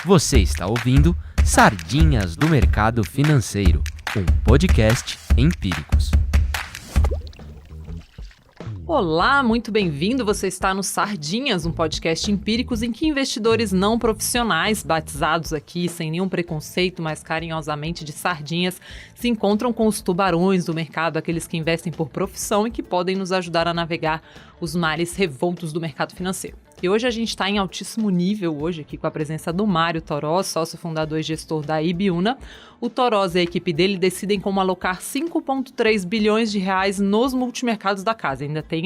Você está ouvindo Sardinhas do Mercado Financeiro, um podcast Empíricos. Olá, muito bem-vindo. Você está no Sardinhas, um podcast Empíricos em que investidores não profissionais, batizados aqui sem nenhum preconceito, mas carinhosamente de sardinhas, se encontram com os tubarões do mercado, aqueles que investem por profissão e que podem nos ajudar a navegar os mares revoltos do mercado financeiro. E hoje a gente está em altíssimo nível, hoje aqui com a presença do Mário Toroz, sócio fundador e gestor da Ibiúna. O Toroz e a equipe dele decidem como alocar 5,3 bilhões de reais nos multimercados da casa. Ainda tem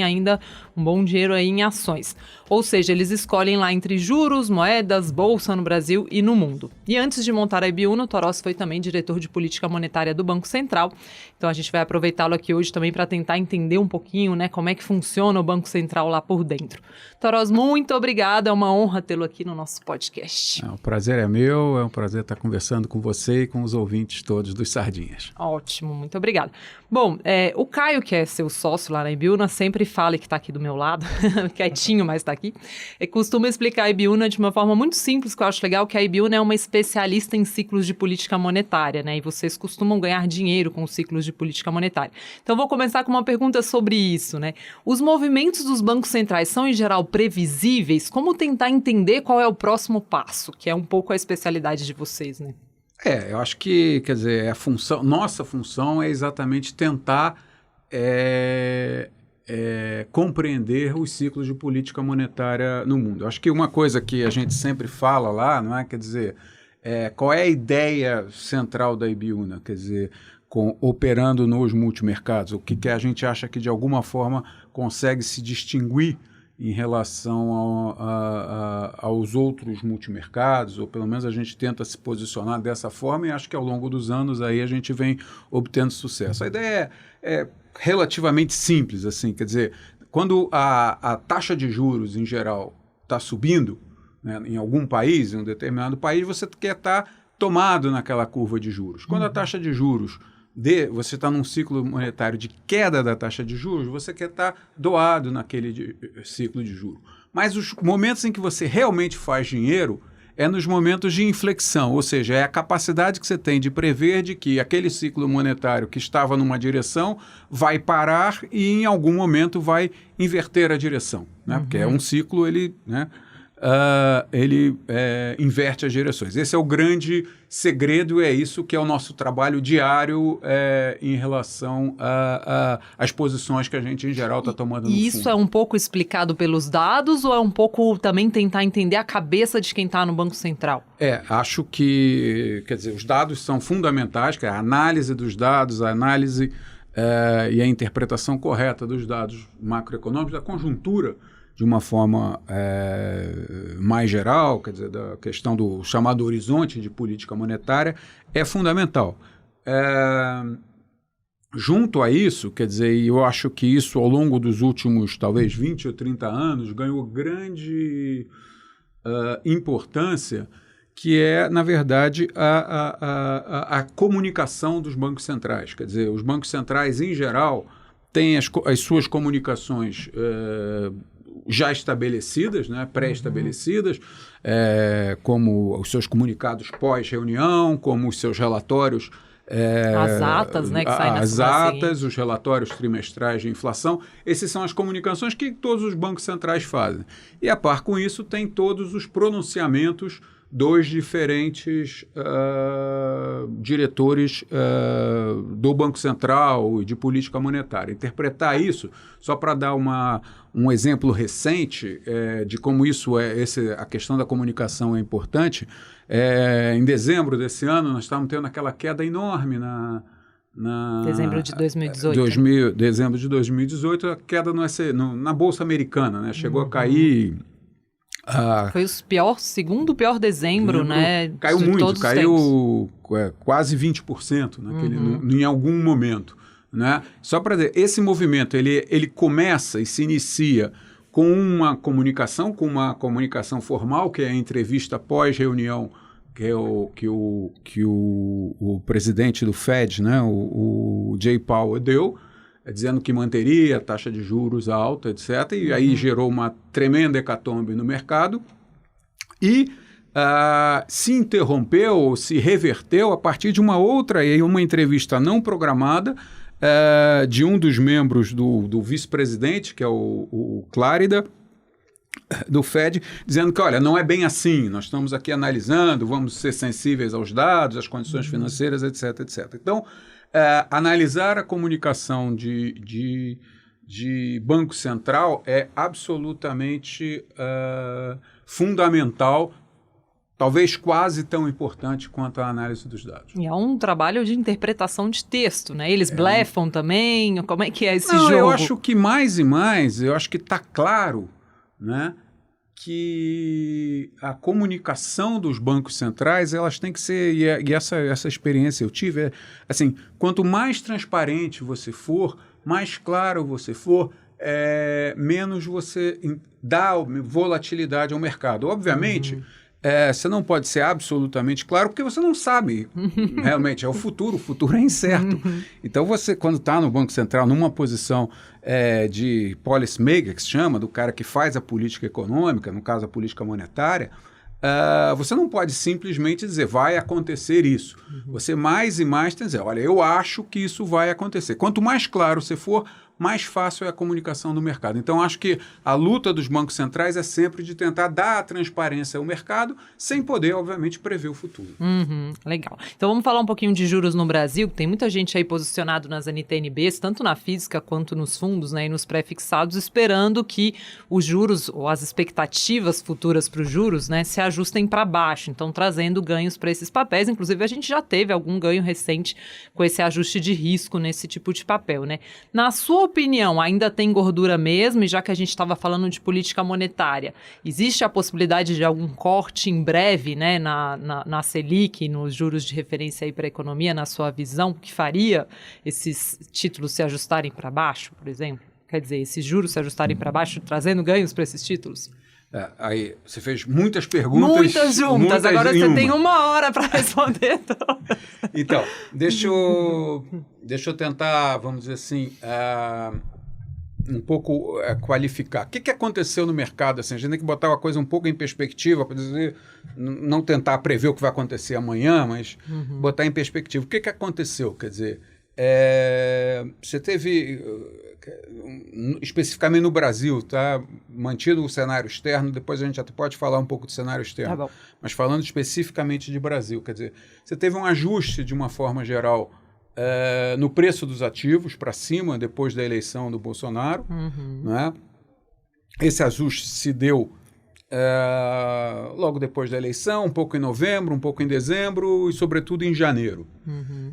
um bom dinheiro aí em ações. Ou seja, eles escolhem lá entre juros, moedas, bolsa no Brasil e no mundo. E antes de montar a Ibiúna, o Toroz foi também diretor de política monetária do Banco Central. Então a gente vai aproveitá-lo aqui hoje também para tentar entender um pouquinho, né, como é que funciona o Banco Central lá por dentro. Toroz, muito obrigada, é uma honra tê-lo aqui no nosso podcast. O prazer é meu, é um prazer estar conversando com você e com os ouvintes todos dos Sardinhas. Ótimo, muito obrigada. Bom, o Caio, que é seu sócio lá na Ibiúna, sempre fala que está aqui do meu lado, quietinho, mas está aqui, costuma explicar a Ibiúna de uma forma muito simples, que eu acho legal, que a Ibiúna é uma especialista em ciclos de política monetária, né? E vocês costumam ganhar dinheiro com os ciclos de política monetária. Então, vou começar com uma pergunta sobre isso, né? Os movimentos dos bancos centrais são, em geral, previsíveis? Como tentar entender qual é o próximo passo, que é um pouco a especialidade de vocês, né? Eu acho que, quer dizer, nossa função é exatamente tentar compreender os ciclos de política monetária no mundo. Eu acho que uma coisa que a gente sempre fala lá, não é? Quer dizer, qual é a ideia central da Ibiúna? Quer dizer, operando nos multimercados, o que a gente acha que de alguma forma consegue se distinguir em relação aos outros multimercados, ou pelo menos a gente tenta se posicionar dessa forma, e acho que ao longo dos anos aí a gente vem obtendo sucesso. A ideia é relativamente simples, assim, quer dizer, quando a taxa de juros em geral está subindo, né, em algum país, em um determinado país, você quer estar tomado naquela curva de juros. Quando a taxa de juros você está num ciclo monetário de queda da taxa de juros, você quer estar doado naquele ciclo de juros. Mas os momentos em que você realmente faz dinheiro é nos momentos de inflexão, ou seja, é a capacidade que você tem de prever de que aquele ciclo monetário que estava numa direção vai parar e em algum momento vai inverter a direção, né? Porque é um ciclo, ele inverte as direções. Esse é o grande segredo e é isso que é o nosso trabalho diário em relação às posições que a gente, em geral, está tomando no fundo. E isso é um pouco explicado pelos dados ou é um pouco também tentar entender a cabeça de quem está no Banco Central? Acho que, quer dizer, os dados são fundamentais, que é a análise dos dados, a análise e a interpretação correta dos dados macroeconômicos, da conjuntura, de uma forma mais geral, quer dizer, da questão do chamado horizonte de política monetária, é fundamental. Junto a isso, quer dizer, eu acho que isso ao longo dos últimos, talvez, 20 ou 30 anos, ganhou grande importância, que é, na verdade, a comunicação dos bancos centrais. Quer dizer, os bancos centrais, em geral, têm as suas comunicações já estabelecidas, né, pré-estabelecidas, como os seus comunicados pós-reunião, como os seus relatórios. As atas, né, que saem na semana seguinte. Os relatórios trimestrais de inflação, essas são as comunicações que todos os bancos centrais fazem. E a par com isso tem todos os pronunciamentos dos diferentes diretores do Banco Central e de política monetária. Interpretar isso, só para dar um exemplo recente de como a questão da comunicação é importante, em dezembro desse ano nós estávamos tendo aquela queda enorme dezembro de 2018. Dezembro de 2018, a queda na Bolsa Americana, né? Chegou a cair. Foi o segundo pior dezembro, né? Caiu muito, caiu quase 20% em algum momento, né? Só para dizer, esse movimento ele começa e se inicia com uma comunicação formal, que é a entrevista pós-reunião que o presidente do Fed, né, o Jay Powell, deu, dizendo que manteria a taxa de juros alta, etc. E aí gerou uma tremenda hecatombe no mercado. E se interrompeu ou se reverteu a partir de uma entrevista não programada de um dos membros do vice-presidente, que é o Clarida, do Fed, dizendo que, olha, não é bem assim, nós estamos aqui analisando, vamos ser sensíveis aos dados, às condições financeiras, etc, etc. Então, analisar a comunicação de Banco Central é absolutamente fundamental, talvez quase tão importante quanto a análise dos dados. E é um trabalho de interpretação de texto, né? Eles blefam também? Como é que é esse jogo? Eu acho que mais e mais, eu acho que está claro, né, que a comunicação dos bancos centrais, elas têm que ser, e essa experiência eu tive, assim, quanto mais transparente você for, mais claro você for, menos você dá volatilidade ao mercado. Obviamente, você não pode ser absolutamente claro, porque você não sabe realmente, é o futuro é incerto. Então você, quando está no Banco Central, numa posição de policy maker, que se chama, do cara que faz a política econômica, no caso a política monetária, você não pode simplesmente dizer, vai acontecer isso. Você mais e mais tem que dizer, olha, eu acho que isso vai acontecer. Quanto mais claro você for, mais fácil é a comunicação do mercado. Então, acho que a luta dos bancos centrais é sempre de tentar dar a transparência ao mercado, sem poder, obviamente, prever o futuro. Legal. Então, vamos falar um pouquinho de juros no Brasil, que tem muita gente aí posicionado nas NTNBs, tanto na física quanto nos fundos, né, e nos pré-fixados, esperando que os juros, ou as expectativas futuras para os juros, né, se ajustem para baixo, então trazendo ganhos para esses papéis. Inclusive, a gente já teve algum ganho recente com esse ajuste de risco nesse tipo de papel, né? Na sua opinião, ainda tem gordura mesmo? E já que a gente estava falando de política monetária, existe a possibilidade de algum corte em breve, né, na Selic, nos juros de referência para a economia, na sua visão, que faria esses títulos se ajustarem para baixo, por exemplo? Quer dizer, esses juros se ajustarem para baixo, trazendo ganhos para esses títulos? Aí você fez muitas perguntas. Muitas juntas. Agora você tem 1 hora para responder. Então, deixa eu tentar, vamos dizer assim, um pouco qualificar. O que aconteceu no mercado? Assim, a gente tem que botar uma coisa um pouco em perspectiva, para dizer, não tentar prever o que vai acontecer amanhã, mas botar em perspectiva. O que aconteceu? Quer dizer, você teve, especificamente no Brasil, tá, mantido o cenário externo, depois a gente até pode falar um pouco do cenário externo, Tá bom. mas falando especificamente de Brasil, quer dizer, você teve um ajuste de uma forma geral no preço dos ativos para cima depois da eleição do Bolsonaro, né? Esse ajuste se deu logo depois da eleição, um pouco em novembro, um pouco em dezembro e sobretudo em janeiro.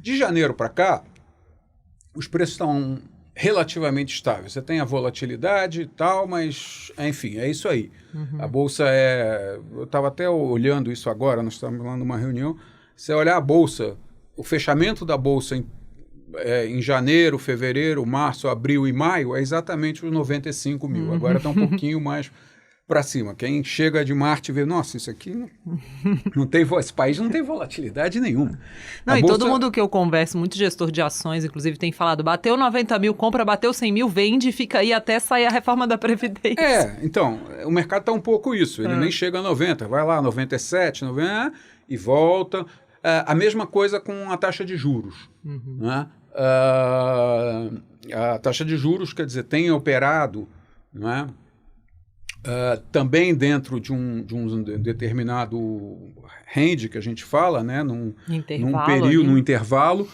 De janeiro para cá, os preços estão relativamente estáveis. Você tem a volatilidade e tal, mas, enfim, é isso aí. A Bolsa eu estava até olhando isso agora, nós estamos lá numa reunião, você olhar a Bolsa, o fechamento da Bolsa em janeiro, fevereiro, março, abril e maio é exatamente os 95 mil. Agora está um pouquinho mais para cima. Quem chega de Marte vê, nossa, isso aqui não tem, esse país não tem volatilidade nenhuma. Não, e todo mundo que eu converso, muito gestor de ações, inclusive, tem falado, bateu 90 mil, compra, bateu 100 mil, vende e fica aí até sair a reforma da Previdência. Então, o mercado está um pouco isso, ele nem chega a 90, vai lá, 97, 90 e volta. A mesma coisa com a taxa de juros. Né? A taxa de juros, quer dizer, tem operado, não é? Também dentro de um determinado range que a gente fala, né? num período, num intervalo,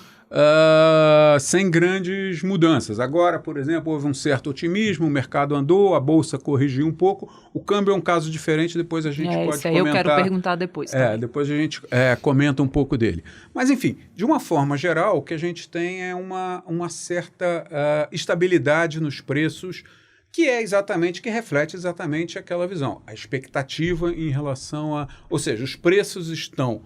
sem grandes mudanças. Agora, por exemplo, houve um certo otimismo, o mercado andou, a Bolsa corrigiu um pouco, o câmbio é um caso diferente, depois a gente pode comentar. Eu quero perguntar depois. Depois a gente comenta um pouco dele. Mas, enfim, de uma forma geral, o que a gente tem é uma certa estabilidade nos preços, que reflete exatamente aquela visão. A expectativa em relação ou seja, os preços estão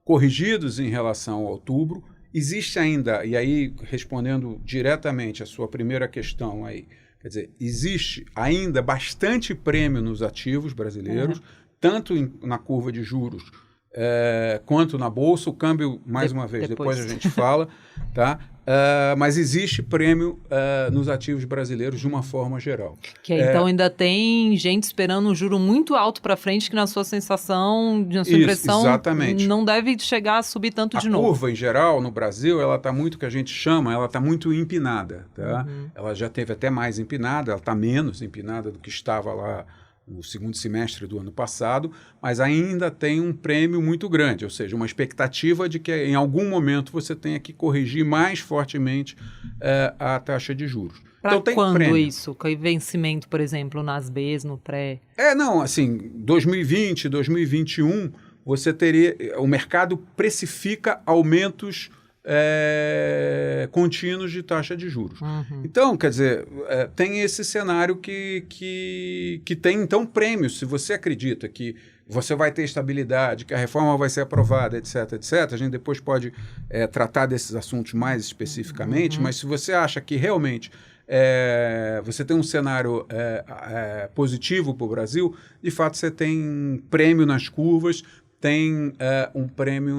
corrigidos em relação a outubro. Existe ainda, e aí respondendo diretamente a sua primeira questão aí, quer dizer, existe ainda bastante prêmio nos ativos brasileiros, tanto na curva de juros quanto na Bolsa. O câmbio, mais uma vez, depois a gente fala, tá? Mas existe prêmio nos ativos brasileiros de uma forma geral. Então ainda tem gente esperando um juro muito alto para frente que na sua sensação, na sua impressão, exatamente. Não deve chegar a subir tanto de novo. A curva, em geral, no Brasil, ela está muito, que a gente chama, ela está muito empinada. Tá? Ela já teve até mais empinada, ela está menos empinada do que estava lá no segundo semestre do ano passado, mas ainda tem um prêmio muito grande, ou seja, uma expectativa de que em algum momento você tenha que corrigir mais fortemente a taxa de juros. Para então, tem quando prêmio. isso? Com vencimento, por exemplo, nas Bs, no pré? Não, assim, 2020, 2021, você teria... O mercado precifica aumentos contínuos de taxa de juros. Então, quer dizer, tem esse cenário que tem, então, prêmios. Se você acredita que você vai ter estabilidade, que a reforma vai ser aprovada, etc., etc., a gente depois pode tratar desses assuntos mais especificamente, mas se você acha que realmente você tem um cenário positivo para o Brasil, de fato você tem prêmio nas curvas, tem um prêmio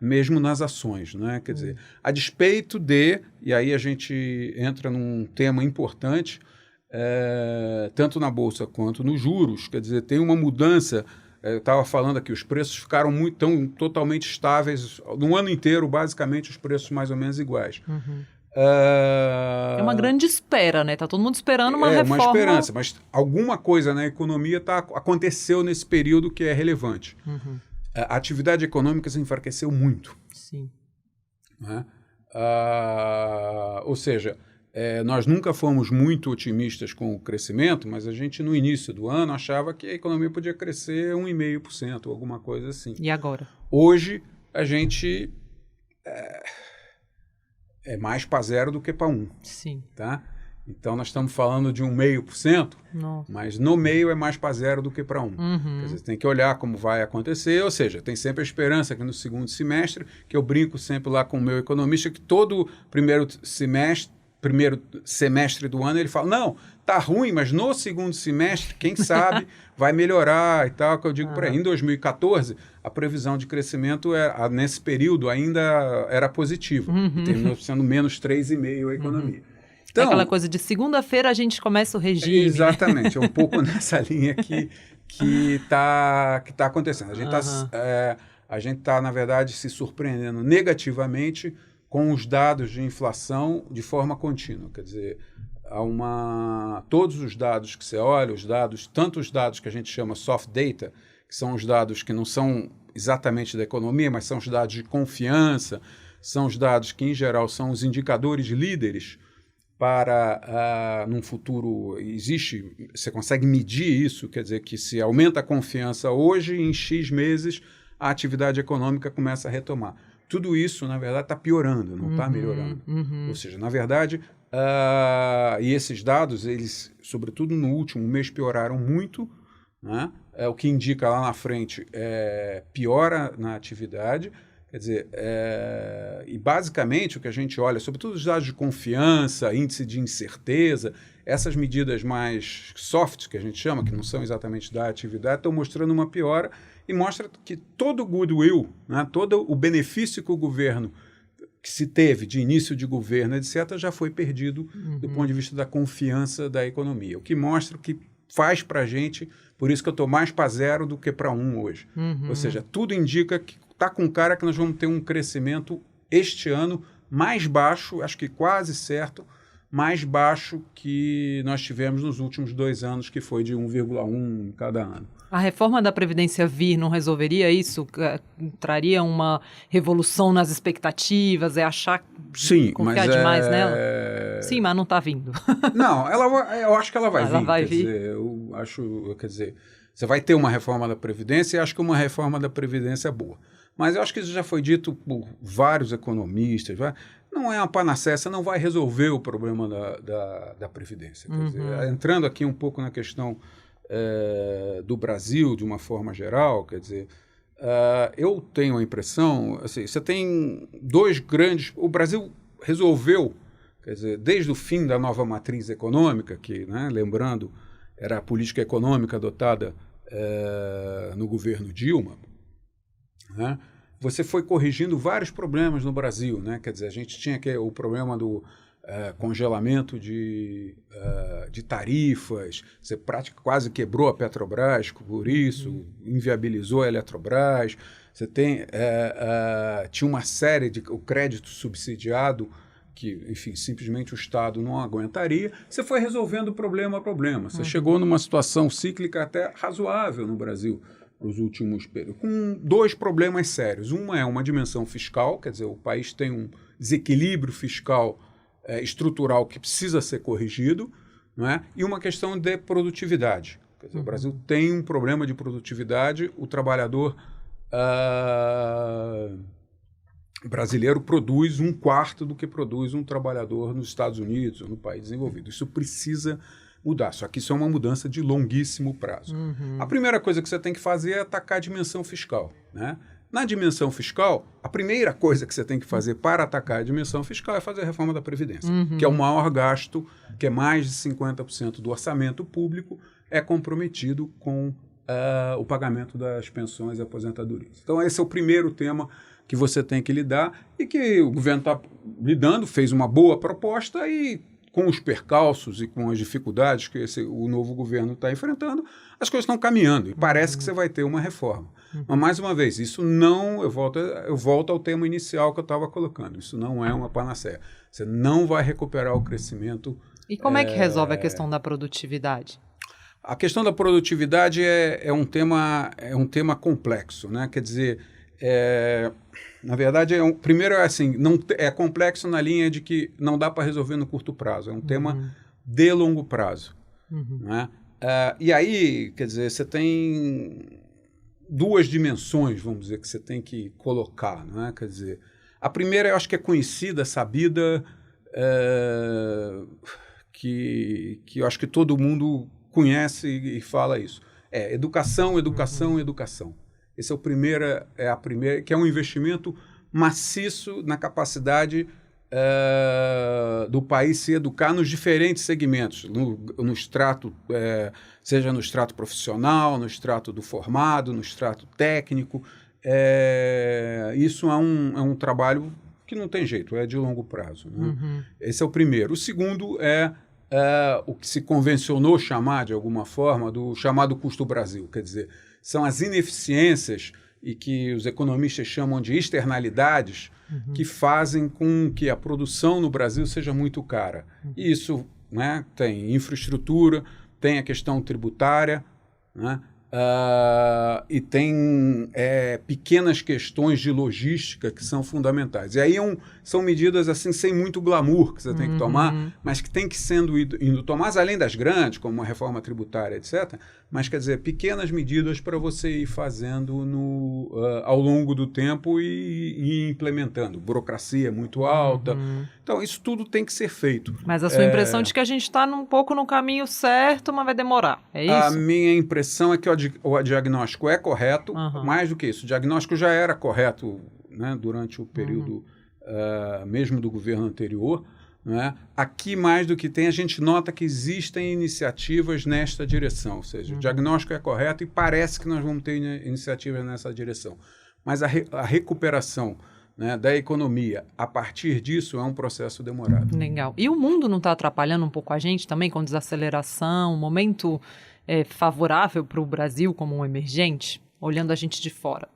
mesmo nas ações, né? Quer dizer, a despeito de, e aí a gente entra num tema importante, tanto na Bolsa quanto nos juros, quer dizer, tem uma mudança. Eu estava falando aqui, os preços ficaram totalmente estáveis, no ano inteiro, basicamente, os preços mais ou menos iguais. É uma grande espera, né? Tá todo mundo esperando uma reforma. É uma esperança, mas alguma coisa na economia aconteceu nesse período que é relevante. A atividade econômica se enfraqueceu muito. Sim. Né? Ou seja, nós nunca fomos muito otimistas com o crescimento, mas a gente no início do ano achava que a economia podia crescer 1,5%, alguma coisa assim. E agora? Hoje a gente é mais para 0 do que para 1. Sim. Tá? Então nós estamos falando de 1,5%, mas no meio é mais para 0 do que para 1. Quer dizer, tem que olhar como vai acontecer, ou seja, tem sempre a esperança que no segundo semestre, que eu brinco sempre lá com o meu economista, que todo primeiro semestre do ano ele fala, não, tá ruim, mas no segundo semestre, quem sabe, vai melhorar e tal, que eu digo para ele. Em 2014, a previsão de crescimento nesse período ainda era positiva, terminou sendo menos 3,5% a economia. Então, aquela coisa de segunda-feira a gente começa o regime. Exatamente, é um pouco nessa linha que tá acontecendo. A gente está, na verdade, se surpreendendo negativamente com os dados de inflação de forma contínua. Quer dizer, todos os dados que você olha, tanto os dados que a gente chama soft data, que são os dados que não são exatamente da economia, mas são os dados de confiança, são os dados que, em geral, são os indicadores líderes para, num futuro, você consegue medir isso, quer dizer, que se aumenta a confiança hoje, em X meses, a atividade econômica começa a retomar. Tudo isso, na verdade, está piorando, não está melhorando. Ou seja, na verdade, e esses dados, eles, sobretudo no último mês, pioraram muito, né? O que indica lá na frente piora na atividade. Quer dizer, e basicamente o que a gente olha, sobretudo os dados de confiança, índice de incerteza, essas medidas mais soft, que a gente chama, que não são exatamente da atividade, estão mostrando uma piora e mostra que todo o goodwill, né, todo o benefício que o governo que se teve de início de governo, etc., já foi perdido do ponto de vista da confiança da economia. O que mostra que faz para a gente, por isso que eu estou mais para 0 do que para 1 hoje. Ou seja, tudo indica que está com cara que nós vamos ter um crescimento este ano mais baixo, acho que quase certo, mais baixo que nós tivemos nos últimos 2 anos, que foi de 1,1 em cada ano. A reforma da Previdência vir não resolveria isso? Traria uma revolução nas expectativas? Achar confiar demais nela? Sim, mas não está vindo. Não, eu acho que ela vai vir. Ela vai vir. Quer dizer, você vai ter uma reforma da Previdência e acho que uma reforma da Previdência é boa. Mas eu acho que isso já foi dito por vários economistas. Não é uma panaceia, você não vai resolver o problema da Previdência. Quer dizer, entrando aqui um pouco na questão do Brasil, de uma forma geral, quer dizer, eu tenho a impressão, assim, você tem 2 grandes... O Brasil resolveu, quer dizer, desde o fim da nova matriz econômica, que, né, lembrando, era a política econômica adotada no governo Dilma, né, você foi corrigindo vários problemas no Brasil, né? Quer dizer, a gente tinha o problema do congelamento de tarifas, você quase quebrou a Petrobras por isso, inviabilizou a Eletrobras, você tinha uma série de o crédito subsidiado que, enfim, simplesmente o Estado não aguentaria. Você foi resolvendo problema a problema. Você chegou numa situação cíclica até razoável no Brasil nos últimos períodos, com dois problemas sérios. Uma é uma dimensão fiscal, quer dizer, o país tem um desequilíbrio fiscal estrutural que precisa ser corrigido, não é? E uma questão de produtividade. Quer dizer, o Brasil tem um problema de produtividade, o trabalhador brasileiro produz 1/4 do que produz um trabalhador nos Estados Unidos ou no país desenvolvido. Isso precisa mudar, só que isso é uma mudança de longuíssimo prazo. A primeira coisa que você tem que fazer é atacar a dimensão fiscal, né? Na dimensão fiscal, a primeira coisa que você tem que fazer para atacar a dimensão fiscal é fazer a reforma da Previdência, que é o maior gasto, que é mais de 50% do orçamento público, é comprometido com o pagamento das pensões e aposentadorias. Então, esse é o primeiro tema que você tem que lidar e que o governo está lidando, fez uma boa proposta e, com os percalços e com as dificuldades que o novo governo está enfrentando, as coisas estão caminhando e parece que você vai ter uma reforma. Mas, mais uma vez, isso não... Eu volto ao tema inicial que eu estava colocando. Isso não é uma panaceia. Você não vai recuperar o crescimento. E como é que resolve a questão da produtividade? A questão da produtividade é um tema complexo, né? Quer dizer, na verdade, primeiro é assim, é complexo na linha de que não dá para resolver no curto prazo, é um tema de longo prazo. Né? E aí, quer dizer, você tem duas dimensões, vamos dizer, que você tem que colocar. Né? Quer dizer, a primeira eu acho que é conhecida, sabida, que eu acho que todo mundo conhece e fala isso. Educação, educação, educação. Esse é a primeira, que é um investimento maciço na capacidade do país se educar nos diferentes segmentos, no extrato, seja no extrato profissional, no extrato do formado, no extrato técnico. Isso é um trabalho que não tem jeito, é de longo prazo. Né? Esse é o primeiro. O segundo é o que se convencionou chamar, de alguma forma, do chamado custo Brasil, quer dizer, são as ineficiências e que os economistas chamam de externalidades que fazem com que a produção no Brasil seja muito cara. E isso, né, tem infraestrutura, tem a questão tributária, né, e tem pequenas questões de logística que são fundamentais. E aí são medidas assim sem muito glamour que você tem que tomar, mas que tem que indo tomar, além das grandes, como a reforma tributária, etc., mas, quer dizer, pequenas medidas para você ir fazendo ao longo do tempo e implementando. Burocracia muito alta. Então, isso tudo tem que ser feito. Mas a sua impressão de que a gente está um pouco no caminho certo, mas vai demorar, é isso? A minha impressão é que o diagnóstico é correto, mais do que isso. O diagnóstico já era correto, né, durante o período mesmo do governo anterior. Né? Aqui, mais do que tem, a gente nota que existem iniciativas nesta direção, ou seja, o diagnóstico é correto e parece que nós vamos ter iniciativas nessa direção. Mas a recuperação, né, da economia a partir disso é um processo demorado. Legal. E o mundo não está atrapalhando um pouco a gente também com desaceleração, um momento favorável para o Brasil como um emergente, olhando a gente de fora?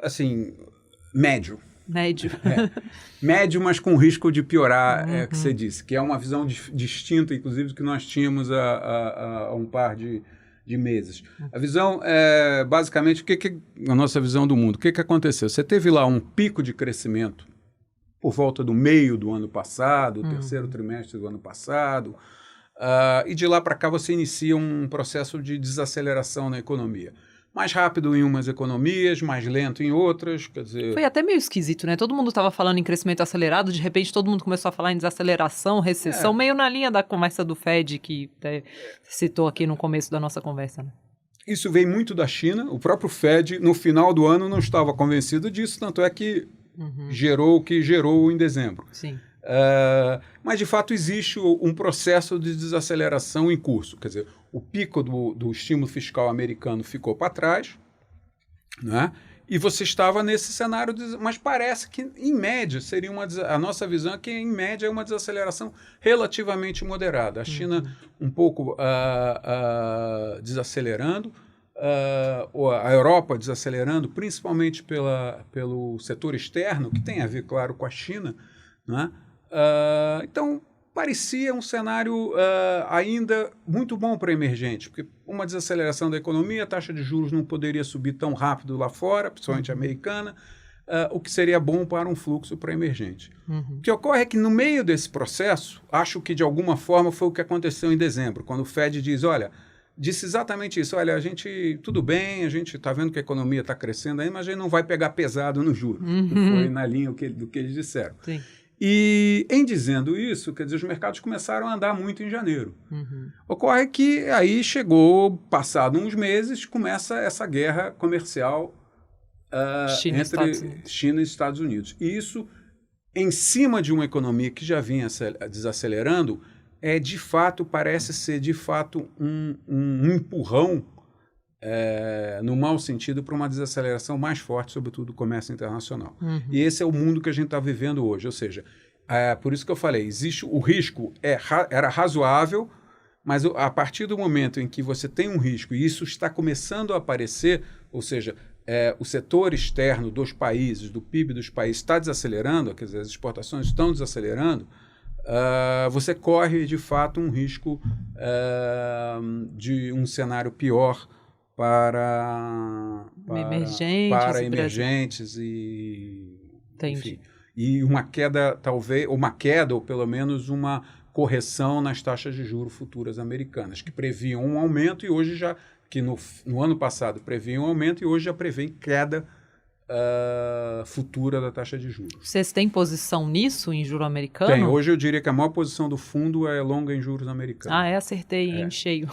Assim, médio. Médio. Médio, mas com risco de piorar, que você disse, que é uma visão distinta, inclusive, do que nós tínhamos há um par de meses. A visão é, basicamente, a nossa visão do mundo. O que aconteceu? Você teve lá um pico de crescimento por volta do meio do ano passado, terceiro trimestre do ano passado, e de lá para cá você inicia um processo de desaceleração na economia. Mais rápido em umas economias, mais lento em outras, quer dizer... Foi até meio esquisito, né? Todo mundo estava falando em crescimento acelerado, de repente todo mundo começou a falar em desaceleração, recessão, meio na linha da conversa do Fed, que citou aqui no começo da nossa conversa, né? Isso veio muito da China, o próprio Fed, no final do ano, não estava convencido disso, tanto é que gerou o que gerou em dezembro. Sim. Mas, de fato, existe um processo de desaceleração em curso. Quer dizer, o pico do estímulo fiscal americano ficou para trás, né? E você estava nesse cenário, mas parece que, em média, seria a nossa visão é que, em média, é uma desaceleração relativamente moderada. A China um pouco desacelerando, a Europa desacelerando, principalmente pelo setor externo, que tem a ver, claro, com a China, né? Então, parecia um cenário ainda muito bom para emergente, porque uma desaceleração da economia, a taxa de juros não poderia subir tão rápido lá fora, principalmente americana, o que seria bom para um fluxo para emergente. O que ocorre é que no meio desse processo, acho que de alguma forma foi o que aconteceu em dezembro, quando o Fed disse exatamente isso, olha, tudo bem, a gente está vendo que a economia está crescendo aí, mas a gente não vai pegar pesado no juro. Foi na linha do que eles disseram. Sim. E em dizendo isso, quer dizer, os mercados começaram a andar muito em janeiro. Ocorre que aí chegou, passado uns meses, começa essa guerra comercial entre China e Estados Unidos. E isso, em cima de uma economia que já vinha desacelerando, parece ser de fato um empurrão, no mau sentido, para uma desaceleração mais forte, sobretudo do comércio internacional. E esse é o mundo que a gente está vivendo hoje. Ou seja, por isso que eu falei, existe o risco, era razoável, mas a partir do momento em que você tem um risco, e isso está começando a aparecer, ou seja, o setor externo dos países, do PIB dos países está desacelerando, quer dizer, as exportações estão desacelerando, você corre, de fato, um risco de um cenário pior para emergentes enfim, e uma queda, talvez, ou pelo menos uma correção nas taxas de juros futuras americanas, que previam um aumento e hoje que no ano passado previam um aumento e hoje já prevêem queda futura da taxa de juros. Vocês têm posição nisso, em juro americano? Tem. Hoje eu diria que a maior posição do fundo é longa em juros americanos. Acertei em cheio.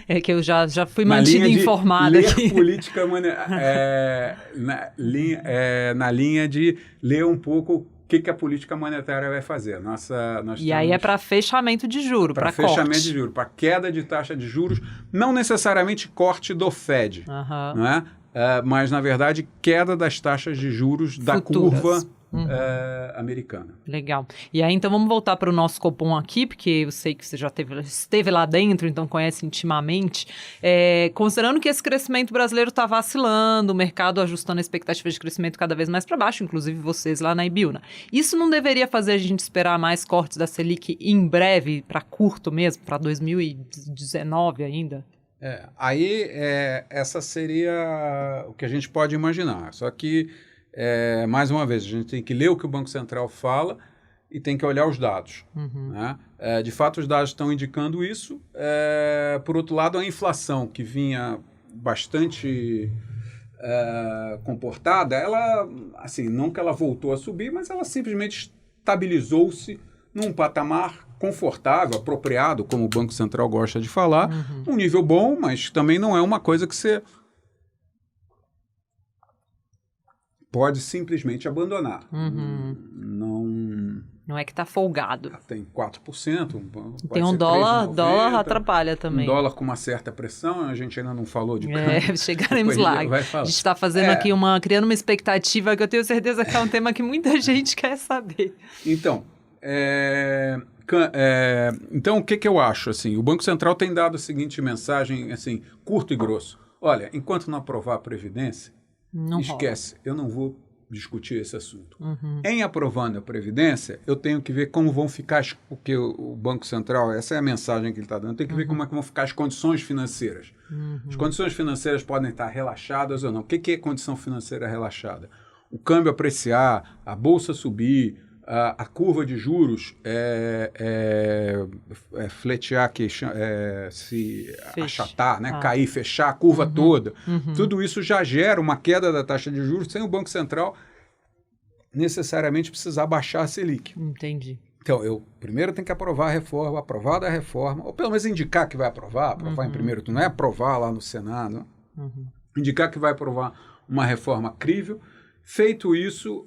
É que eu já fui mantida informada aqui. Política na linha de ler um pouco o que a política monetária vai fazer. Aí é para fechamento de juros, para corte. Para fechamento de juros, para queda de taxa de juros, não necessariamente corte do Fed, não é? Mas, na verdade, queda das taxas de juros da curva americana. Legal. E aí, então, vamos voltar para o nosso Copom aqui, porque eu sei que você já esteve lá dentro, então conhece intimamente. Considerando que esse crescimento brasileiro está vacilando, o mercado ajustando a expectativa de crescimento cada vez mais para baixo, inclusive vocês lá na Ibiúna. Isso não deveria fazer a gente esperar mais cortes da Selic em breve, para curto mesmo, para 2019 ainda? Essa seria o que a gente pode imaginar. Só que, mais uma vez, a gente tem que ler o que o Banco Central fala e tem que olhar os dados. Né? De fato, os dados estão indicando isso. Por outro lado, a inflação, que vinha bastante comportada, ela, assim, não que ela voltou a subir, mas ela simplesmente estabilizou-se num patamar confortável, apropriado, como o Banco Central gosta de falar, um nível bom, mas também não é uma coisa que você pode simplesmente abandonar. Não é que está folgado. Tem 4%. Tem um dólar atrapalha também. Um dólar com uma certa pressão, a gente ainda não falou de chegaremos lá. A gente está fazendo aqui criando uma expectativa que eu tenho certeza que é um tema que muita gente quer saber. Então, então, o que eu acho? Assim, o Banco Central tem dado a seguinte mensagem, assim, curto e grosso. Olha, enquanto não aprovar a Previdência, esquece, eu não vou discutir esse assunto. Em aprovando a Previdência, eu tenho que ver como vão ficar, porque o Banco Central, essa é a mensagem que ele está dando, tem que ver como é que vão ficar as condições financeiras. As condições financeiras podem estar relaxadas ou não. O que é condição financeira relaxada? O câmbio apreciar, a bolsa subir, a curva de juros fletear, se achatar, né? Cair, fechar a curva toda. Tudo isso já gera uma queda da taxa de juros sem o Banco Central necessariamente precisar baixar a Selic. Entendi. Então, eu primeiro tenho que aprovar a reforma, aprovada a reforma, ou pelo menos indicar que vai aprovar em primeiro turno, não é aprovar lá no Senado, indicar que vai aprovar uma reforma crível, Feito isso,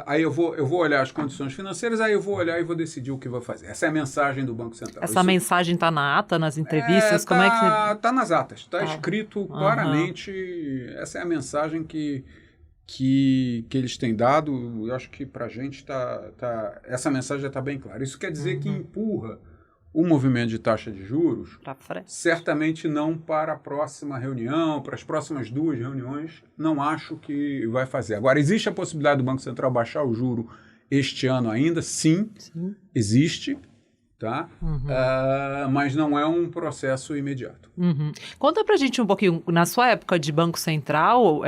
aí eu vou olhar as condições financeiras, aí eu vou olhar e vou decidir o que vou fazer. Essa é a mensagem do Banco Central. Essa mensagem está na ata, nas entrevistas? Como é que... Está nas atas, está escrito claramente. Essa é a mensagem que eles têm dado. Eu acho que para a gente essa mensagem já está bem clara. Isso quer dizer que empurra o movimento de taxa de juros, certamente não para a próxima reunião, para as próximas 2 reuniões, não acho que vai fazer. Agora, existe a possibilidade do Banco Central baixar o juro este ano ainda? Sim. Existe, tá? Mas não é um processo imediato. Conta pra gente um pouquinho, na sua época de Banco Central,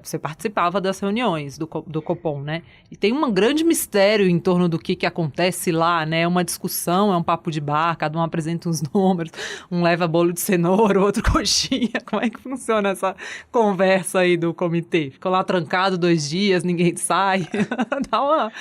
você participava das reuniões do Copom, né? E tem um grande mistério em torno do que acontece lá, né? É uma discussão, é um papo de bar, cada um apresenta uns números, um leva bolo de cenoura, o outro coxinha. Como é que funciona essa conversa aí do comitê? Ficou lá trancado 2 dias, ninguém sai. dá uma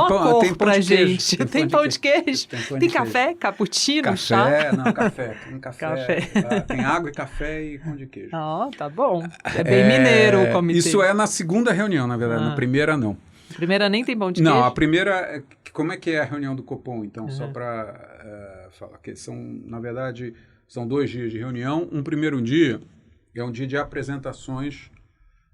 cor pra gente. Tem pão de queijo? Tem café, cappuccino, chá? Não, café. Tem café. Tem água e café e pão de queijo. Tá bom. É bem mineiro o comitê. Isso é na segunda reunião, na verdade. Na primeira, não. A primeira nem tem pão de queijo? Não, a primeira... Como é que é a reunião do Copom, então? Só para falar que na verdade, são 2 dias de reunião. Um primeiro dia é um dia de apresentações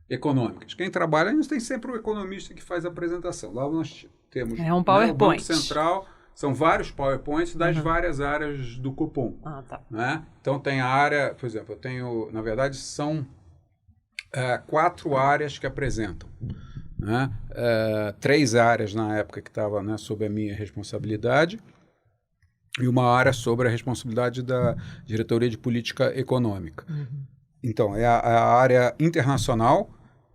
econômicas. Quem trabalha, a gente tem sempre o economista que faz a apresentação. Lá nós temos um PowerPoint. O Banco Central... São vários PowerPoints das várias áreas do Copom. Tá. Né? Então, tem a área... Por exemplo, eu tenho... Na verdade, são 4 áreas que apresentam. Né? 3 áreas na época que estava, né, sob a minha responsabilidade e uma área sobre a responsabilidade da Diretoria de Política Econômica. Então, é a área internacional,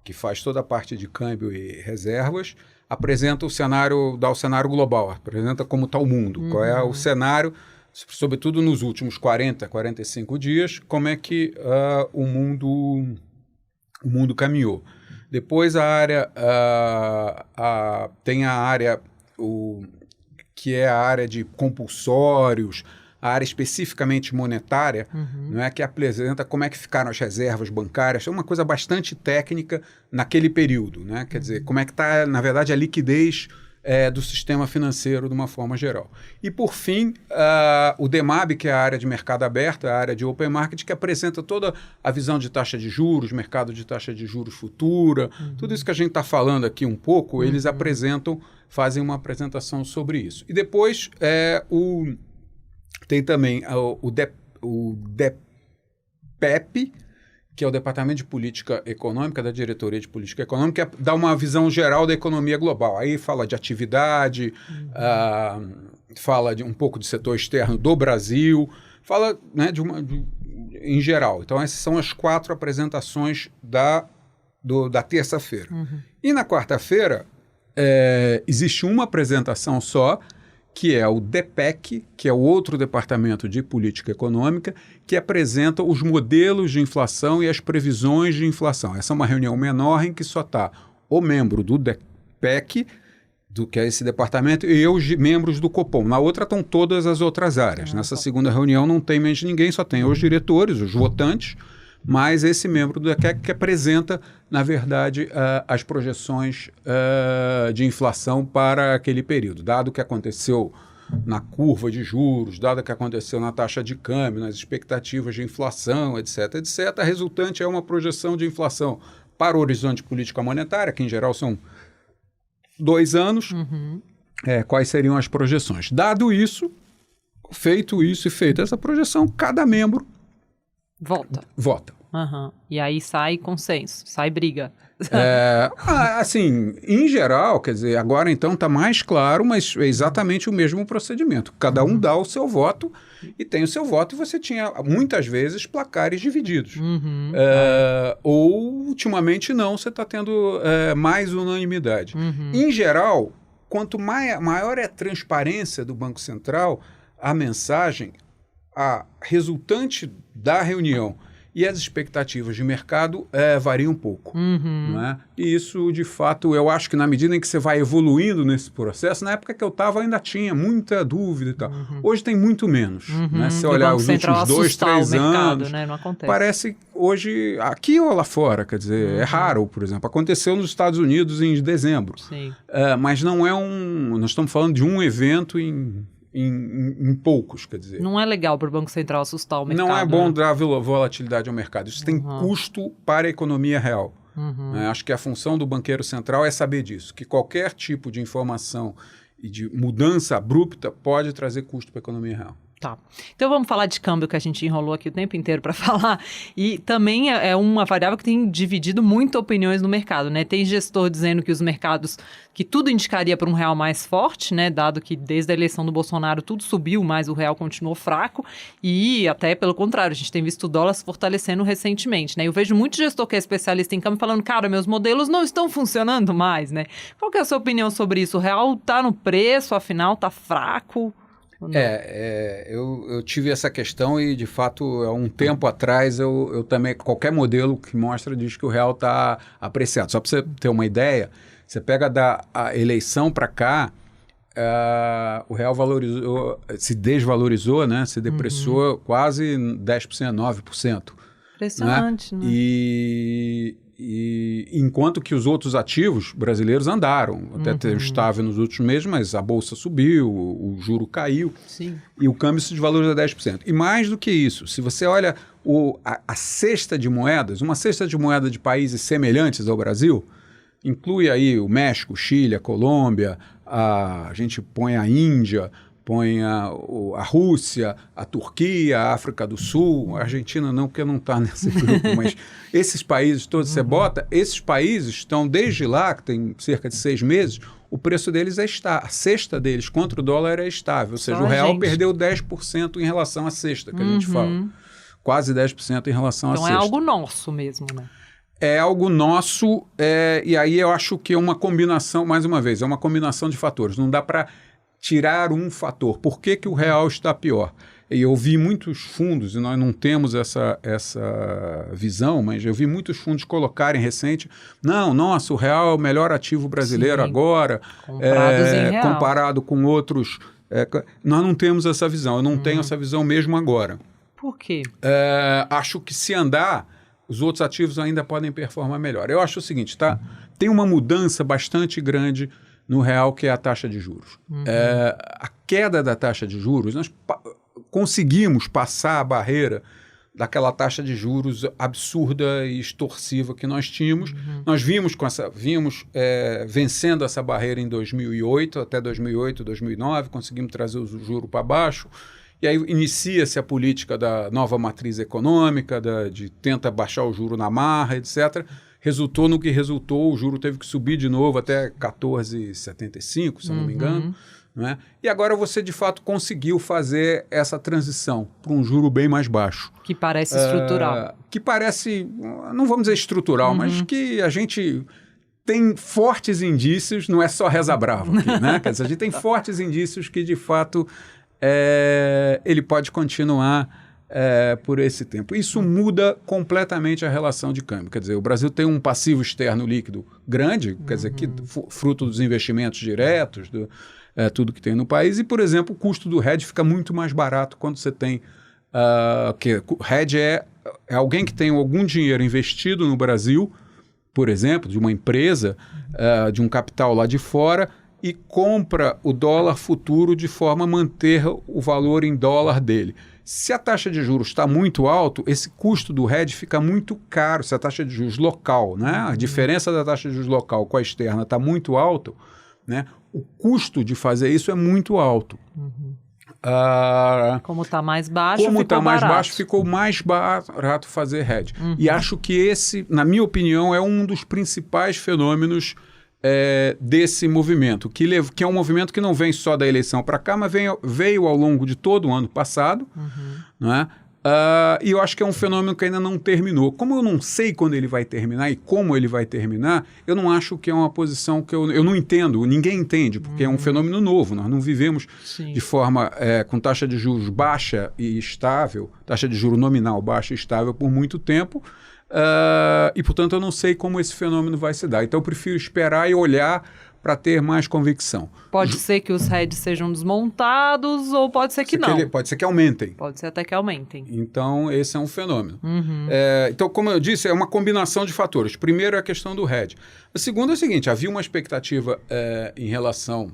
que faz toda a parte de câmbio e reservas, apresenta o cenário, dá o cenário global, apresenta como está o mundo, qual é o cenário, sobretudo nos últimos 40, 45 dias, como é que o mundo caminhou. Depois a área, tem a área que é a área de compulsórios, a área especificamente monetária, não é, que apresenta como é que ficaram as reservas bancárias. É uma coisa bastante técnica naquele período, né? Quer dizer, como é que está, na verdade, a liquidez do sistema financeiro de uma forma geral. E, por fim, o DEMAB, que é a área de mercado aberto, a área de open market, que apresenta toda a visão de taxa de juros, mercado de taxa de juros futura, tudo isso que a gente está falando aqui um pouco, eles fazem uma apresentação sobre isso. E depois, tem também o DEPEP, que é o Departamento de Política Econômica, da Diretoria de Política Econômica, que dá uma visão geral da economia global. Aí fala de atividade, fala um pouco de setor externo do Brasil, fala, né, em geral. Então, essas são as 4 apresentações da terça-feira. E na quarta-feira, existe uma apresentação só, que é o DEPEC, que é o outro departamento de política econômica, que apresenta os modelos de inflação e as previsões de inflação. Essa é uma reunião menor em que só está o membro do DEPEC, que é esse departamento, e os membros do Copom. Na outra estão todas as outras áreas. Nessa segunda reunião não tem mais ninguém, só tem os diretores, os votantes, mas esse membro do DEPEC que apresenta, na verdade, as projeções de inflação para aquele período, dado o que aconteceu na curva de juros, dado o que aconteceu na taxa de câmbio, nas expectativas de inflação, etc., etc., a resultante é uma projeção de inflação para o horizonte de política monetária, que em geral são 2 anos, quais seriam as projeções. Dado isso, feito isso e feita essa projeção, cada membro vota. E aí sai consenso, sai briga. Assim, em geral, quer dizer, agora então está mais claro, mas é exatamente o mesmo procedimento. Cada um dá o seu voto e tem o seu voto, e você tinha, muitas vezes, placares divididos. Ou, ultimamente, não, você está tendo mais unanimidade. Em geral, quanto maior é a transparência do Banco Central, a mensagem, a resultante da reunião e as expectativas de mercado variam um pouco. Não é? E isso, de fato, eu acho que na medida em que você vai evoluindo nesse processo, na época que eu estava ainda tinha muita dúvida e tal. Hoje tem muito menos. Né? Se você olhar os últimos 2, 3 anos, né? Não acontece. Parece hoje, aqui ou lá fora, quer dizer, é raro, por exemplo. Aconteceu nos Estados Unidos em dezembro. Sim. Mas não é nós estamos falando de um evento em poucos, quer dizer. Não é legal para o Banco Central assustar o mercado. Não é bom dar volatilidade ao mercado. Isso tem custo para a economia real. Acho que a função do banqueiro central é saber disso, que qualquer tipo de informação e de mudança abrupta pode trazer custo para a economia real. Tá. Então vamos falar de câmbio, que a gente enrolou aqui o tempo inteiro para falar. E também é uma variável que tem dividido muito opiniões no mercado, né? Tem gestor dizendo que os mercados, que tudo indicaria para um real mais forte, né? Dado que desde a eleição do Bolsonaro tudo subiu, mas o real continuou fraco. E até pelo contrário, a gente tem visto o dólar se fortalecendo recentemente, né? Eu vejo muito gestor que é especialista em câmbio falando, cara, meus modelos não estão funcionando mais, né? Qual que é a sua opinião sobre isso? O real tá no preço, afinal tá fraco? Eu tive essa questão e, de fato, há um tempo atrás, eu também, qualquer modelo que mostra diz que o real está apreciado. Só para você ter uma ideia, você pega a eleição para cá, o real se desvalorizou, né? Se depreciou quase 10%, 9%. Impressionante, né? E enquanto que os outros ativos brasileiros andaram, até ter estável nos últimos meses, mas a bolsa subiu, o juro caiu. Sim. E o câmbio se desvalorizou 10%. E mais do que isso, se você olha a cesta de moedas, uma cesta de moeda de países semelhantes ao Brasil, inclui aí o México, o Chile, a Colômbia, a gente põe a Índia, põe a Rússia, a Turquia, a África do Sul, a Argentina não, porque não está nesse grupo, mas esses países todos, você bota, esses países estão desde lá, que tem cerca de 6 meses, o preço deles a cesta deles contra o dólar é estável, ou seja, o real perdeu 10% em relação à cesta, que a gente fala. Quase 10% em relação à cesta. Então é algo nosso mesmo, né? É algo nosso, e aí eu acho que é uma combinação, mais uma vez, é uma combinação de fatores, não dá para tirar um fator. Por que o real está pior? E eu vi muitos fundos, e nós não temos essa visão, mas eu vi muitos fundos colocarem recente, o real é o melhor ativo brasileiro agora, comparado com outros. Nós não temos essa visão, eu não tenho essa visão mesmo agora. Por quê? Acho que se andar, os outros ativos ainda podem performar melhor. Eu acho o seguinte, tá? Tem uma mudança bastante grande no real, que é a taxa de juros. A queda da taxa de juros, nós conseguimos passar a barreira daquela taxa de juros absurda e extorsiva que nós tínhamos. Nós vimos vencendo essa barreira em 2008, até 2008, 2009, conseguimos trazer o juro para baixo. E aí inicia-se a política da nova matriz econômica, de tenta baixar o juro na marra, etc., resultou no que resultou, o juro teve que subir de novo até 14,75, se eu não me engano. Né? E agora você, de fato, conseguiu fazer essa transição para um juro bem mais baixo. Que parece estrutural. Que parece, não vamos dizer estrutural, mas que a gente tem fortes indícios, não é só reza brava aqui, né? Quer dizer, a gente tem fortes indícios que, de fato, ele pode continuar por esse tempo. Isso muda completamente a relação de câmbio. Quer dizer, o Brasil tem um passivo externo líquido grande, quer dizer, que fruto dos investimentos diretos, tudo que tem no país, e, por exemplo, o custo do hedge fica muito mais barato quando você tem... o hedge é alguém que tem algum dinheiro investido no Brasil, por exemplo, de uma empresa, de um capital lá de fora, e compra o dólar futuro de forma a manter o valor em dólar dele. Se a taxa de juros está muito alto, esse custo do hedge fica muito caro. Se a taxa de juros local, né, a diferença da taxa de juros local com a externa está muito alto, né, o custo de fazer isso é muito alto. Como está mais baixo, ficou mais barato fazer hedge. E acho que esse, na minha opinião, é um dos principais fenômenos desse movimento, que é um movimento que não vem só da eleição para cá, mas veio ao longo de todo o ano passado, né? E eu acho que é um fenômeno que ainda não terminou. Como eu não sei quando ele vai terminar e como ele vai terminar, eu não acho que é uma posição que eu não entendo, ninguém entende, porque é um fenômeno novo. Nós não vivemos de forma com taxa de juros baixa e estável, taxa de juro nominal baixa e estável por muito tempo, e, portanto, eu não sei como esse fenômeno vai se dar. Então, eu prefiro esperar e olhar para ter mais convicção. Pode ser que os hedges sejam desmontados ou pode ser que não. Pode ser que aumentem. Pode ser até que aumentem. Então, esse é um fenômeno. Então, como eu disse, é uma combinação de fatores. Primeiro é a questão do hedge. O segundo é o seguinte, havia uma expectativa em relação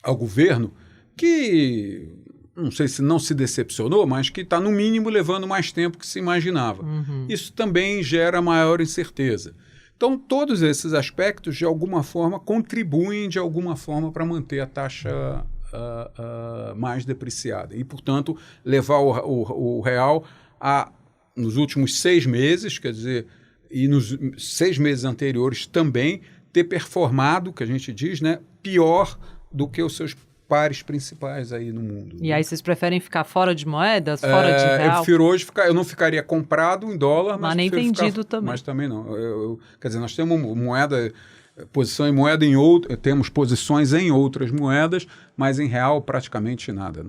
ao governo que, não sei se não se decepcionou, mas que está, no mínimo, levando mais tempo que se imaginava. Isso também gera maior incerteza. Então, todos esses aspectos, de alguma forma, contribuem de alguma forma para manter a taxa mais depreciada. E, portanto, levar o real nos últimos 6 meses, quer dizer, e nos 6 meses anteriores também, ter performado, que a gente diz, né, pior do que os seus pares principais aí no mundo. E aí vocês preferem ficar fora de moedas, fora de real? Eu prefiro hoje eu não ficaria comprado em dólar, mas nem vendido também. Mas também não. Quer dizer, nós temos posição em moeda temos posições em outras moedas, mas em real praticamente nada.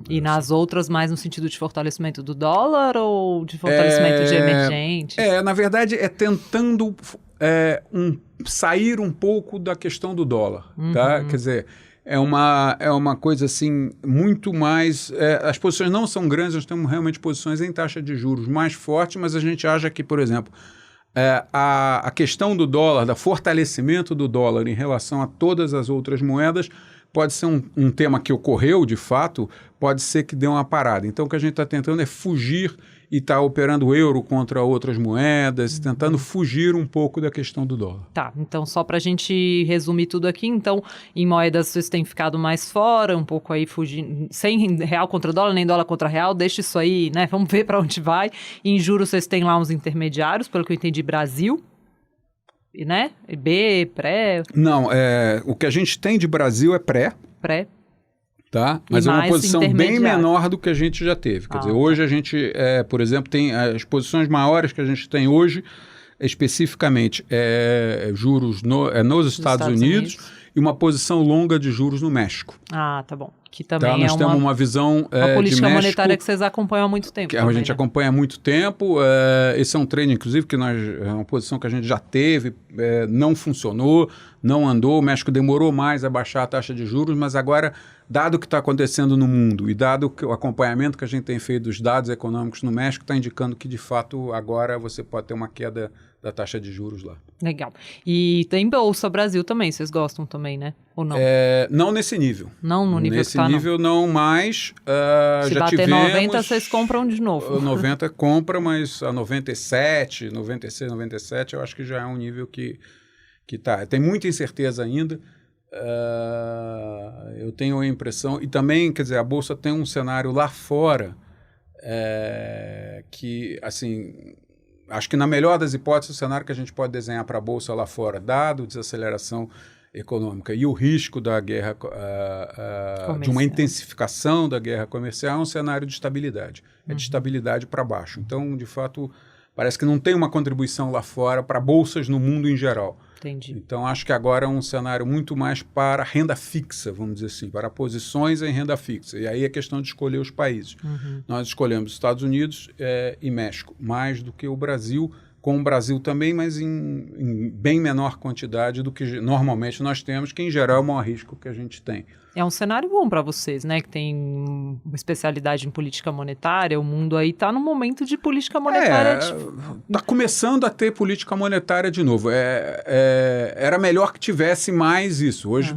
E nas outras mais no sentido de fortalecimento do dólar ou de fortalecimento de emergentes? Na verdade, é tentando sair um pouco da questão do dólar, tá? Quer dizer, é uma coisa assim, muito mais... as posições não são grandes, nós temos realmente posições em taxa de juros mais fortes, mas a gente acha que, por exemplo, a questão do dólar, do fortalecimento do dólar em relação a todas as outras moedas, pode ser um tema que ocorreu, de fato, pode ser que dê uma parada. Então, o que a gente está tentando é fugir e está operando o euro contra outras moedas, tentando fugir um pouco da questão do dólar. Tá, então só para a gente resumir tudo aqui, então, em moedas vocês têm ficado mais fora, um pouco aí fugindo, sem real contra dólar, nem dólar contra real, deixa isso aí, né, vamos ver para onde vai. Em juros vocês têm lá uns intermediários, pelo que eu entendi, Brasil, né, B, pré... Não, o que a gente tem de Brasil é pré. Tá? Mas é uma posição bem menor do que a gente já teve. Quer dizer, hoje a gente, por exemplo, tem as posições maiores que a gente tem hoje, especificamente, juros nos Estados Unidos e uma posição longa de juros no México. Tá bom. Que também nós temos uma visão uma política de México, monetária que vocês acompanham há muito tempo. Que também, a gente acompanha há muito tempo. Esse é um trade, inclusive, que é uma posição que a gente já teve, não funcionou, não andou. O México demorou mais a baixar a taxa de juros, mas agora, dado o que está acontecendo no mundo e dado o acompanhamento que a gente tem feito dos dados econômicos no México, está indicando que, de fato, agora você pode ter uma queda da taxa de juros lá. Legal. E tem Bolsa Brasil também, vocês gostam também, né? Ou não? Não nesse nível. Não no nível nesse que tá, nível não, mas se já bater tivemos... 90, vocês compram de novo. 90 compra, mas a 97, 96, 97, eu acho que já é um nível que tá. Tem muita incerteza ainda. Eu tenho a impressão... E também, quer dizer, a Bolsa tem um cenário lá fora que, assim... Acho que na melhor das hipóteses, o cenário que a gente pode desenhar para a Bolsa lá fora, dado a desaceleração econômica e o risco da guerra, de uma intensificação da guerra comercial, é um cenário de estabilidade. É de estabilidade para baixo. Então, de fato, parece que não tem uma contribuição lá fora para bolsas no mundo em geral. Entendi. Então, acho que agora é um cenário muito mais para renda fixa, vamos dizer assim, para posições em renda fixa. E aí é questão de escolher os países. Nós escolhemos Estados Unidos e México, mais do que o Brasil, com o Brasil também, mas em bem menor quantidade do que normalmente nós temos, que em geral é o maior risco que a gente tem. É um cenário bom para vocês, né? Que tem uma especialidade em política monetária. O mundo aí está num momento de política monetária. Está começando a ter política monetária de novo. Era melhor que tivesse mais isso. Hoje,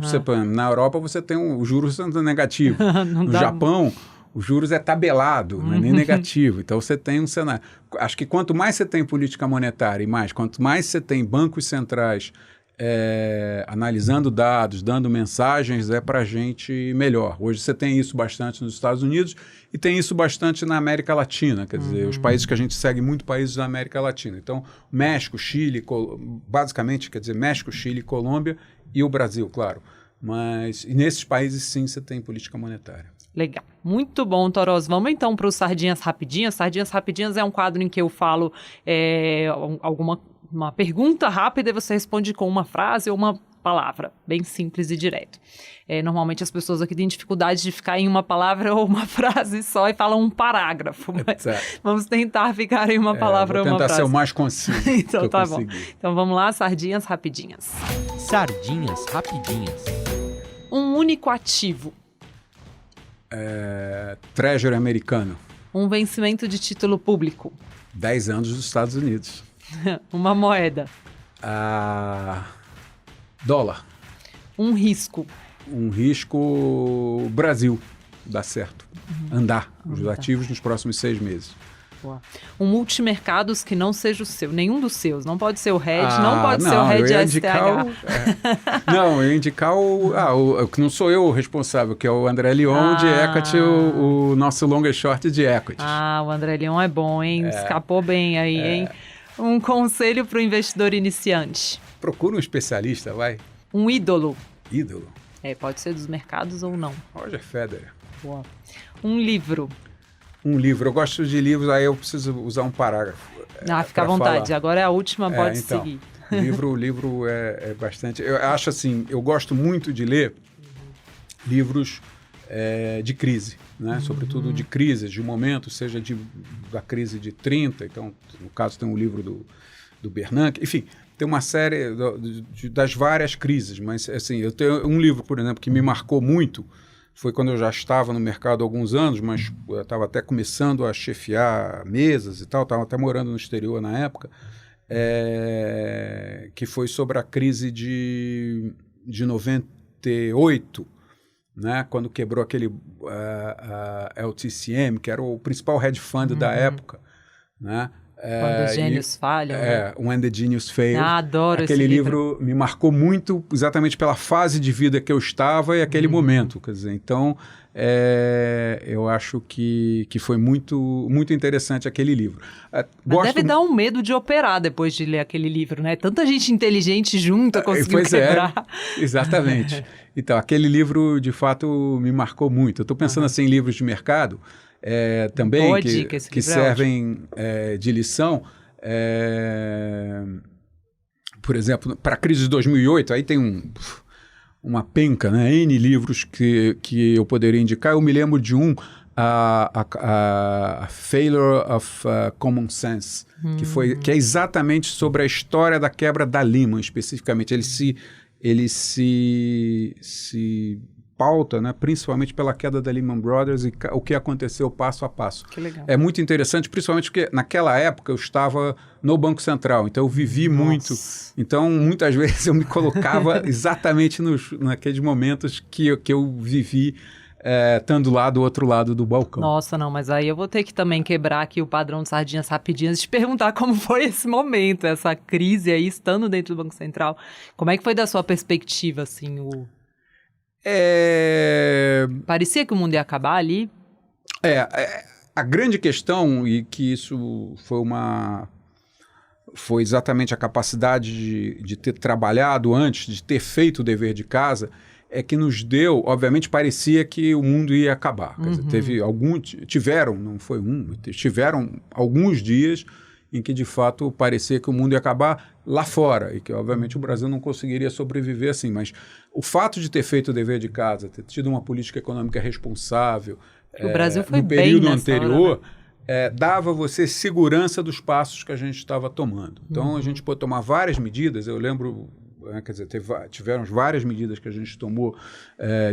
na Europa, você tem os juros negativos. No Japão, os juros é tabelado, não é nem negativo. Então, você tem um cenário. Acho que quanto mais você tem política monetária quanto mais você tem bancos centrais analisando dados, dando mensagens, para a gente melhor. Hoje você tem isso bastante nos Estados Unidos e tem isso bastante na América Latina, quer dizer, os países que a gente segue, muito países da América Latina. Então, México, Chile, basicamente, quer dizer, México, Chile, Colômbia e o Brasil, claro. E nesses países, sim, você tem política monetária. Legal. Muito bom, Toros. Vamos então para o Sardinhas Rapidinhas. Sardinhas Rapidinhas é um quadro em que eu falo uma pergunta rápida e você responde com uma frase ou uma palavra, bem simples e direto. Normalmente as pessoas aqui têm dificuldade de ficar em uma palavra ou uma frase só e falam um parágrafo, mas vamos tentar ficar em uma palavra ou uma frase. Vou tentar ser o mais conciso. Então tá bom. Então vamos lá, Sardinhas Rapidinhas. Sardinhas Rapidinhas. Um único ativo. Treasury americano. Um vencimento de título público. 10 anos dos Estados Unidos. Uma moeda. Dólar. Um risco. Um risco Brasil. Dá certo. Andar os ativos nos próximos 6 meses. Boa. Um multimercados que não seja o seu. Nenhum dos seus. Não pode ser o RED, não pode ser o RED STH. Não, eu ia indicar o que não sou eu o responsável, que é o André Leon de Equity, o nosso long e short de Equity. O André Leon é bom, hein? Escapou bem aí, hein? Um conselho para o investidor iniciante. Procura um especialista, vai. Um ídolo. Ídolo? Pode ser dos mercados ou não. Roger Federer. Boa. Um livro. Um livro. Eu gosto de livros, aí eu preciso usar um parágrafo. Fica à vontade. Falar. Agora é a última, pode seguir. O livro é bastante... Eu acho assim, eu gosto muito de ler livros de crise, né? Sobretudo de crises, de momentos, seja da crise de 30, então, no caso, tem um livro do Bernanke, enfim, tem uma série das várias crises, mas assim, eu tenho um livro, por exemplo, que me marcou muito, foi quando eu já estava no mercado há alguns anos, mas eu estava até começando a chefiar mesas e tal, estava até morando no exterior na época, que foi sobre a crise de 98, né, quando quebrou aquele LTCM, que era o principal hedge fund da época, né? Quando os gênios falham. When the Genius Fails. Adoro aquele esse livro. Me marcou muito exatamente pela fase de vida que eu estava e aquele momento. Quer dizer, então, eu acho que foi muito, muito interessante aquele livro. Deve dar um medo de operar depois de ler aquele livro, né? Tanta gente inteligente junta conseguiu quebrar. Exatamente. Então, aquele livro, de fato, me marcou muito. Eu estou pensando assim, em livros de mercado, também que servem de lição. Por exemplo, para a crise de 2008, aí tem uma penca, né? N livros que eu poderia indicar. Eu me lembro de a Failure of Common Sense, que é exatamente sobre a história da quebra da Lehman, especificamente. Ele se pauta, né, principalmente pela queda da Lehman Brothers e o que aconteceu passo a passo. Que legal. É muito interessante, principalmente porque naquela época eu estava no Banco Central, então eu vivi muito. Então, muitas vezes eu me colocava exatamente naqueles momentos que eu vivi, estando lá do outro lado do balcão. Nossa, não, mas aí eu vou ter que também quebrar aqui o padrão de Sardinhas Rapidinhas e te perguntar como foi esse momento, essa crise aí, estando dentro do Banco Central. Como é que foi da sua perspectiva, assim, Parecia que o mundo ia acabar ali? A grande questão, e que isso foi exatamente a capacidade de ter trabalhado antes, de ter feito o dever de casa, é que nos deu, obviamente parecia que o mundo ia acabar. Quer dizer, tiveram alguns dias em que de fato parecia que o mundo ia acabar lá fora e que obviamente o Brasil não conseguiria sobreviver assim, mas o fato de ter feito o dever de casa, ter tido uma política econômica responsável, o Brasil foi no período bem anterior, hora, né? Dava você segurança dos passos que a gente estava tomando. Então a gente pôde tomar várias medidas, eu lembro, quer dizer, tiveram várias medidas que a gente tomou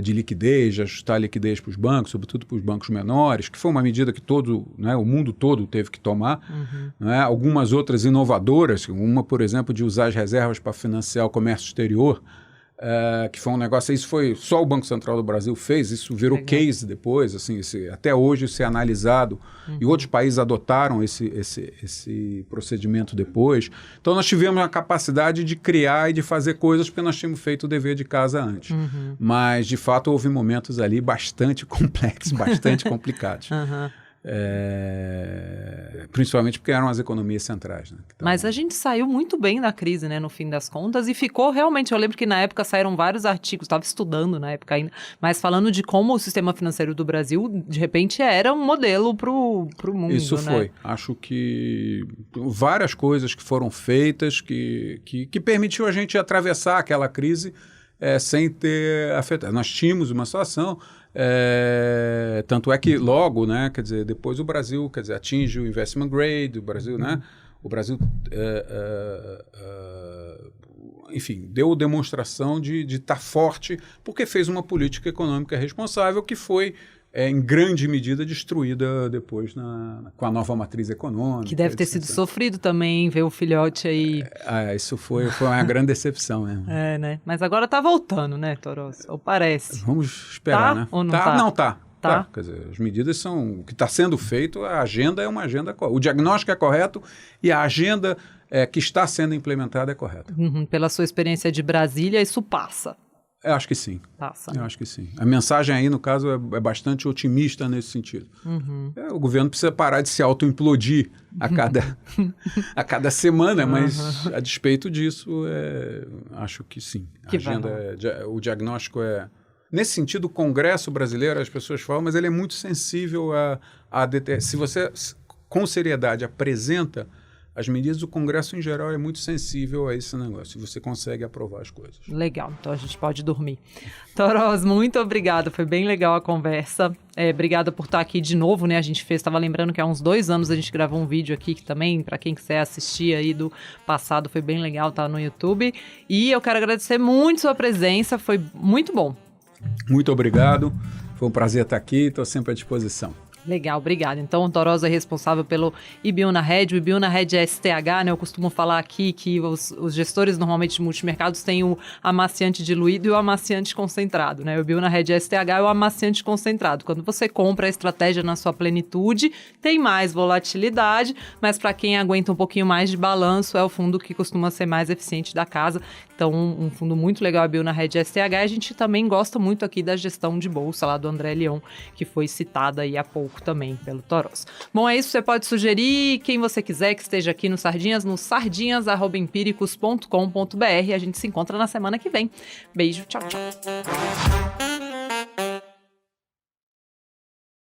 de liquidez, de ajustar a liquidez para os bancos, sobretudo para os bancos menores, que foi uma medida que o mundo todo teve que tomar. Né? Algumas outras inovadoras, uma, por exemplo, de usar as reservas para financiar o comércio exterior, que foi um negócio, isso foi só o Banco Central do Brasil fez, isso virou case depois, assim, até hoje isso é analisado, e outros países adotaram esse procedimento depois. Então nós tivemos a capacidade de criar e de fazer coisas porque nós tínhamos feito o dever de casa antes. Mas de fato houve momentos ali bastante complexos, bastante complicados. Principalmente porque eram as economias centrais. Né, Mas a gente saiu muito bem da crise, né, no fim das contas, e ficou realmente, eu lembro que na época saíram vários artigos, estava estudando na época ainda, mas falando de como o sistema financeiro do Brasil, de repente, era um modelo para o mundo. Isso né? foi. Acho que várias coisas que foram feitas que permitiu a gente atravessar aquela crise sem ter afetado. Nós tínhamos uma situação... tanto é que logo, né, quer dizer, depois o Brasil, quer dizer, atinge o investment grade, o Brasil, né, o Brasil, enfim, deu demonstração de estar forte porque fez uma política econômica responsável que foi em grande medida destruída depois com a nova matriz econômica. Que deve ter sido sofrido também, ver o filhote aí. Isso foi uma grande decepção mesmo. Né? Mas agora tá voltando, né, Toros? Ou parece. Vamos esperar, tá? né? Ou não tá? Não, tá. Quer dizer, as medidas são... O que está sendo feito, a agenda é uma agenda... O diagnóstico é correto e a agenda que está sendo implementada é correta. Pela sua experiência de Brasília, isso passa. Eu acho que sim. Passa. Eu acho que sim. A mensagem aí, no caso, é bastante otimista nesse sentido. O governo precisa parar de se auto-implodir a cada semana, mas a despeito disso, acho que sim. A agenda, o diagnóstico é... Nesse sentido, o Congresso brasileiro, as pessoas falam, mas ele é muito sensível se você, com seriedade, apresenta as medidas, o Congresso, em geral, é muito sensível a esse negócio. Você consegue aprovar as coisas. Legal, então a gente pode dormir. Toros, muito obrigada, foi bem legal a conversa. Obrigada por estar aqui de novo, né? A gente estava lembrando que há uns 2 anos a gente gravou um vídeo aqui, que também, para quem quiser assistir aí do passado, foi bem legal, tá no YouTube. E eu quero agradecer muito sua presença, foi muito bom. Muito obrigado, foi um prazer estar aqui, estou sempre à disposição. Legal, obrigada. Então, o Toros é responsável pelo Ibiúna Red. O Ibiúna Red é STH, né? Eu costumo falar aqui que os gestores normalmente de multimercados têm o amaciante diluído e o amaciante concentrado, né? O Ibiúna Red é STH é o amaciante concentrado. Quando você compra a estratégia na sua plenitude, tem mais volatilidade, mas para quem aguenta um pouquinho mais de balanço, é o fundo que costuma ser mais eficiente da casa. Então, um fundo muito legal, a Ibiúna Red STH. A gente também gosta muito aqui da gestão de bolsa lá do André Leon, que foi citada aí há pouco também pelo Toros. Bom, é isso, você pode sugerir quem você quiser que esteja aqui no Sardinhas, no sardinhas@empiricus.com.br. A gente se encontra na semana que vem. Beijo, tchau, tchau.